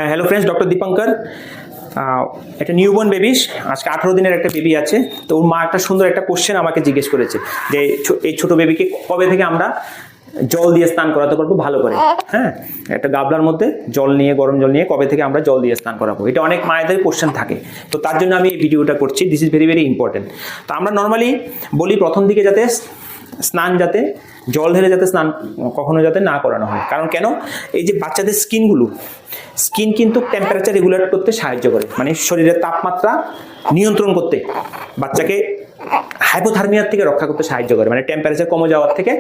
Hello friends, doctor Dipankar. একটা newborn baby, আজকে 18 দিনের একটা বেবি আছে। তো ওর মা একটা সুন্দর একটা কোশ্চেন আমাকে জিজ্ঞেস করেছে যে এই ছোট বেবিকে কবে থেকে আমরা জল দিয়ে স্নান করাতে পারবো ভালো করে। হ্যাঁ, একটা গাবলার মধ্যে জল নিয়ে, গরম জল নিয়ে কবে থেকে আমরা জল দিয়ে স্নান করাবো, এটা অনেক মায়েদের কোশ্চেন থাকে। তো তার জন্য আমি এই ভিডিওটা করছি। This is very very important. তো আমরা নর্মালি বলি প্রথম দিকে যাতে স্নান যাতে জল ঢেলে যাতে স্নান কখনো যাতে না করানো হয়। কারণ কেন, এই যে বাচ্চাদের স্কিন কিন্তু টেম্পারেচার রেগুলেট করতে সাহায্য করে, মানে শরীরের তাপমাত্রা নিয়ন্ত্রণ করতে, বাচ্চাকে হাইপোথার্মিয়ার থেকে রক্ষা করতে সাহায্য করে, মানে টেম্পারেচার কমে যাওয়ার থেকে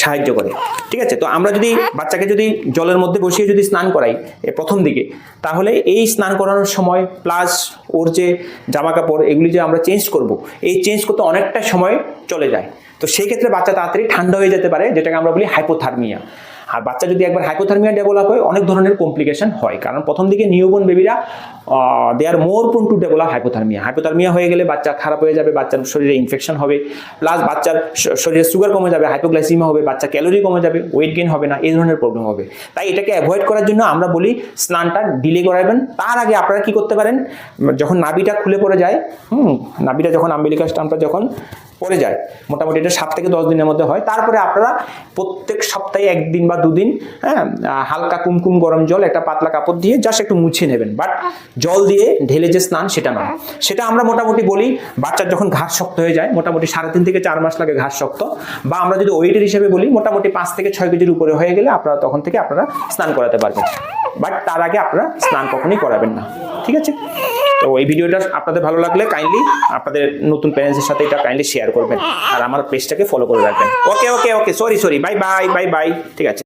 সাহায্য করে। ঠিক আছে, তো আমরা যদি বাচ্চাকে যদি জলের মধ্যে বসিয়ে যদি স্নান করাই প্রথম দিকে, তাহলে এই স্নান করানোর সময় প্লাস ওর যে জামা কাপড় এগুলি যে আমরা চেঞ্জ করব, এই চেঞ্জ করতে অনেকটা সময় চলে যায়। তো সেই ক্ষেত্রে বাচ্চা তাড়াতাড়ি ঠান্ডা হয়ে যেতে পারে, যেটাকে আমরা বলি হাইপোথার্মিয়া। আর বাচ্চা যদি একবার হাইপোথার্মিয়া ডেভেলপ হয়, অনেক ধরনের কমপ্লিকেশন হয়। কারণ প্রথম দিকে নিউবর্ন বেবিরা they are more prone to develop hypothermia হয়ে গেলে বাচ্চা খারাপ হয়ে যাবে, বাচ্চার শরীরে ইনফেকশন হবে, প্লাস বাচ্চার শরীরে সুগার কমে যাবে, হাইপোগ্লাইসিমিয়া হবে, বাচ্চা ক্যালোরি কমে যাবে, ওয়েট গেইন হবে না, এই ধরনের প্রবলেম হবে। তাই এটাকে অ্যাভয়েড করার জন্য আমরা বলি স্নানটা ডিলে করাবেন। তার আগে আপনারা কি করতে পারেন, যখন নাভিটা খুলে পড়ে যায়, নাভিটা যখন আম্বিলিকাস স্টাম্পটা যখন পড়ে যায়, মোটামুটি এটা 7 থেকে 10 দিনের মধ্যে হয়। তারপরে আপনারা প্রত্যেক সপ্তাহে 1 দিন বা 2 দিন হালকা কুমকুম গরম জল একটা পাতলা কাপড় দিয়ে জাস্ট একটু মুছে নেবেন। বাট জল দিয়ে ঢেলে যে স্নান সেটা নয়। সেটা আমরা মোটামুটি বলি বাচ্চার যখন ঘাস শক্ত হয়ে যায়, মোটামুটি 3.5 থেকে 4 মাস লাগে ঘাস শক্ত, বা আমরা যদি ওয়েটের হিসেবে বলি মোটামুটি 5 থেকে 6 কেজির উপরে হয়ে গেলে আপনারা তখন থেকে আপনারা স্নান করাতে পারবেন। বাট তার আগে আপনারা স্নান কখনোই করাবেন না। ঠিক আছে, তো এই ভিডিওটা আপনাদের ভালো লাগলে কাইন্ডলি আপনাদের নতুন প্যারেন্টসের সাথে এটা কাইন্ডলি শেয়ার করবেন, আর আমার পেজটাকে ফলো করে রাখবেন। ওকে, সরি, বাই বাই। ঠিক আছে।